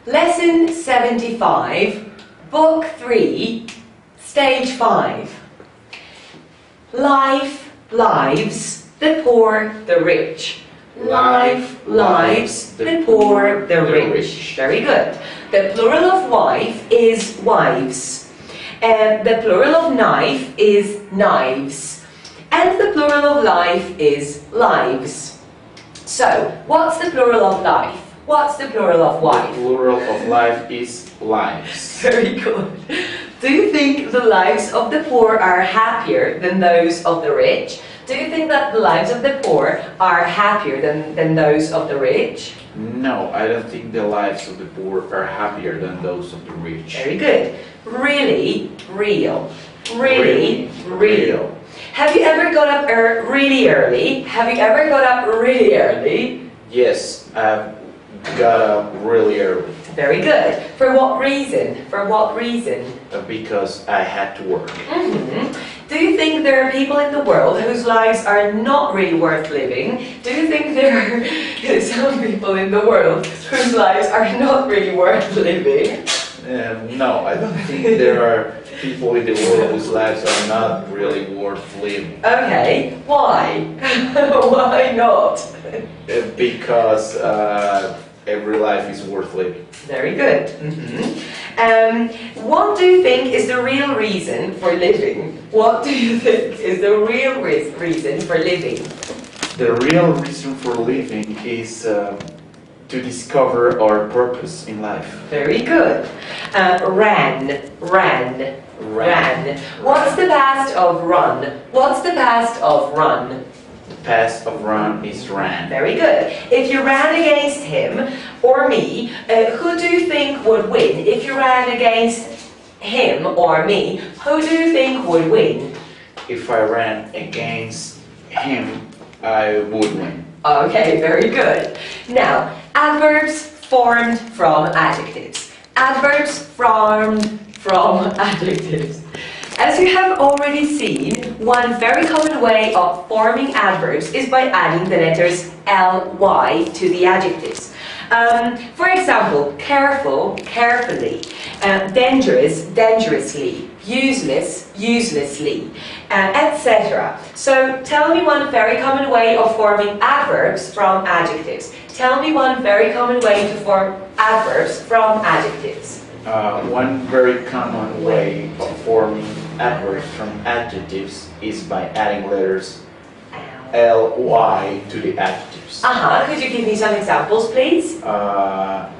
Lesson 75, Book 3, Stage 5. Life, lives, the poor, the rich. Life, lives, the poor, the rich. Very good. The plural of wife is wives. And the plural of knife is knives. And the plural of life is lives. So, what's the plural of life? What's the plural of wife? The plural of life is lives. Very good. Do you think the lives of the poor are happier than those of the rich? Do you think that the lives of the poor are happier than those of the rich? No, I don't think the lives of the poor are happier than those of the rich. Very good. Really, real. Really, real. Have you ever got up really early? Have you ever got up really early? Yes, I've got up really early. Very good. For what reason? For what reason? Because I had to work. Do you think there are people in the world whose lives are not really worth living? Do you think there are some people in the world whose lives are not really worth living? No, I don't think there are people in the world whose lives are not really worth living. Okay, why? Why not? Because every life is worth living. Very good. What do you think is the real reason for living? What do you think is the real reason for living? The real reason for living is to discover our purpose in life. Very good. Ran. What's the past of run? What's the past of run? The past of run is ran. Very good. If you ran against him or me, who do you think would win? If you ran against him or me, who do you think would win? If I ran against him, I would win. Okay, very good. Now, adverbs formed from adjectives. Adverbs formed from adjectives. As you have already seen, one very common way of forming adverbs is by adding the letters ly to the adjectives. For example, careful, carefully, dangerous, dangerously, useless, uselessly, etc. So tell me one very common way of forming adverbs from adjectives. Tell me one very common way to form adverbs from adjectives. One very common way of forming adverbs from adjectives is by adding letters ly to the adjectives. Could you give me some examples, please? Bad,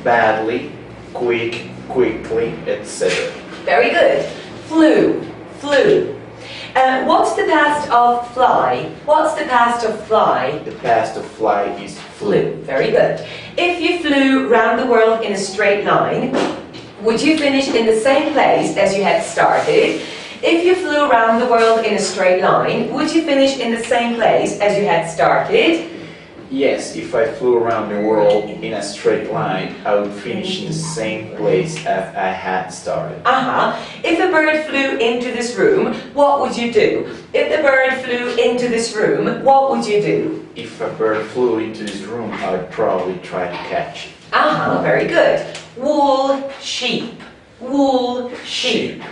badly, quick, quickly, etc. Very good. Flew, flew. What's the past of fly? What's the past of fly? The past of fly is flew. Very good. If you flew round the world in a straight line, would you finish in the same place as you had started? If you flew around the world in a straight line, would you finish in the same place as you had started? Yes, if I flew around the world in a straight line, I would finish in the same place as I had started. If a bird flew into this room, what would you do? If the bird flew into this room, what would you do? If a bird flew into this room, I would probably try to catch it. Very good. Wool, sheep. Wool, sheep.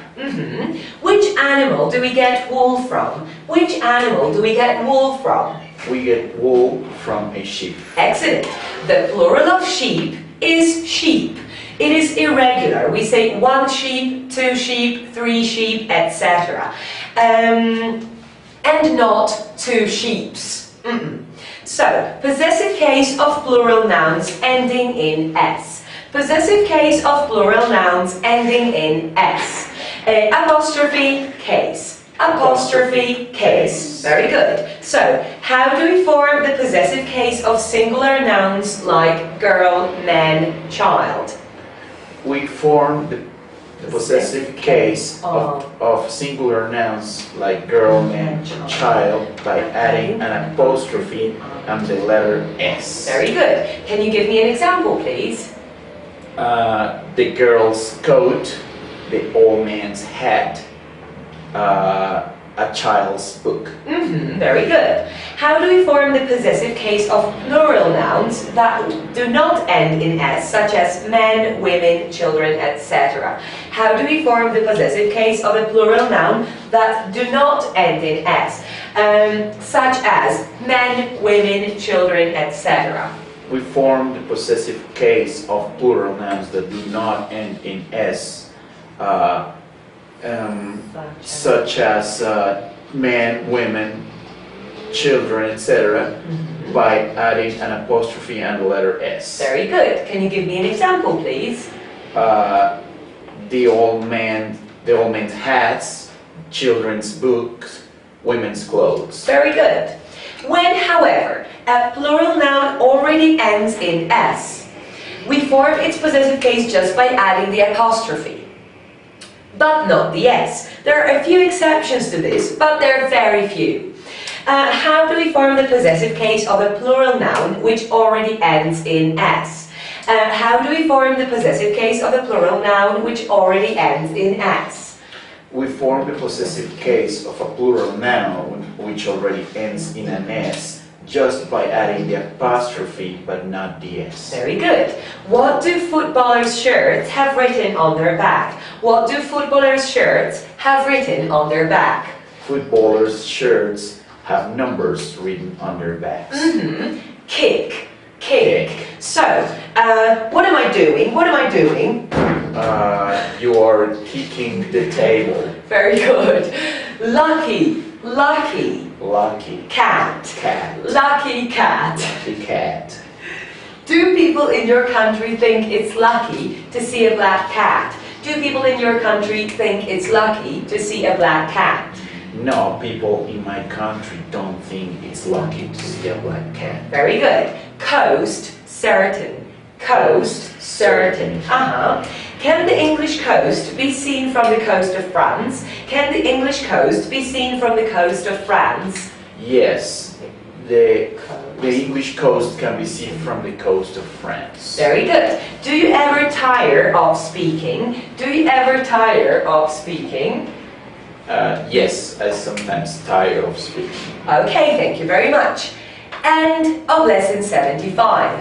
Which animal do we get wool from? Which animal do we get wool from? We get wool from a sheep. Excellent. The plural of sheep is sheep. It is irregular. We say one sheep, two sheep, three sheep, etc. And not two sheeps. So, possessive case of plural nouns ending in s. Possessive case of plural nouns ending in s. Apostrophe case. Apostrophe case. Very good. So, how do we form the possessive case of singular nouns like girl, man, child? We form the possessive case of singular nouns like girl, man, child by adding an apostrophe and the letter s. Very good. Can you give me an example, please? The girl's coat, the old man's hat, a child's book. Very good. How do we form the possessive case of plural nouns that do not end in S, such as men, women, children, etc.? How do we form the possessive case of a plural noun that do not end in S, such as men, women, children, etc.? We form the possessive case of plural nouns that do not end in S, such as men, women, children, etc., by adding an apostrophe and the letter S. Very good. Can you give me an example, please? The old man's hats, children's books, women's clothes. Very good. When, however, a plural noun already ends in S, we form its possessive case just by adding the apostrophe, but not the S. There are a few exceptions to this, but they're very few. How do we form the possessive case of a plural noun which already ends in S? How do we form the possessive case of a plural noun which already ends in S? We form the possessive case of a plural noun which already ends in an S just by adding the apostrophe but not the S. Very good. What do footballers' shirts have written on their back? What do footballers' shirts have written on their back? Footballers' shirts have numbers written on their backs. Kick. So, what am I doing? You are kicking the table. Very good. Lucky. Cat. Lucky cat. The cat. Do people in your country think it's lucky to see a black cat? Do people in your country think it's lucky to see a black cat? No, people in my country don't think it's lucky to see a black cat. Very good. Coast, certain. Can the English coast be seen from the coast of France? Can the English coast be seen from the coast of France? Yes, the English coast can be seen from the coast of France. Very good. Do you ever tire of speaking? Yes, I sometimes tire of speaking. Okay, thank you very much. End of lesson 75.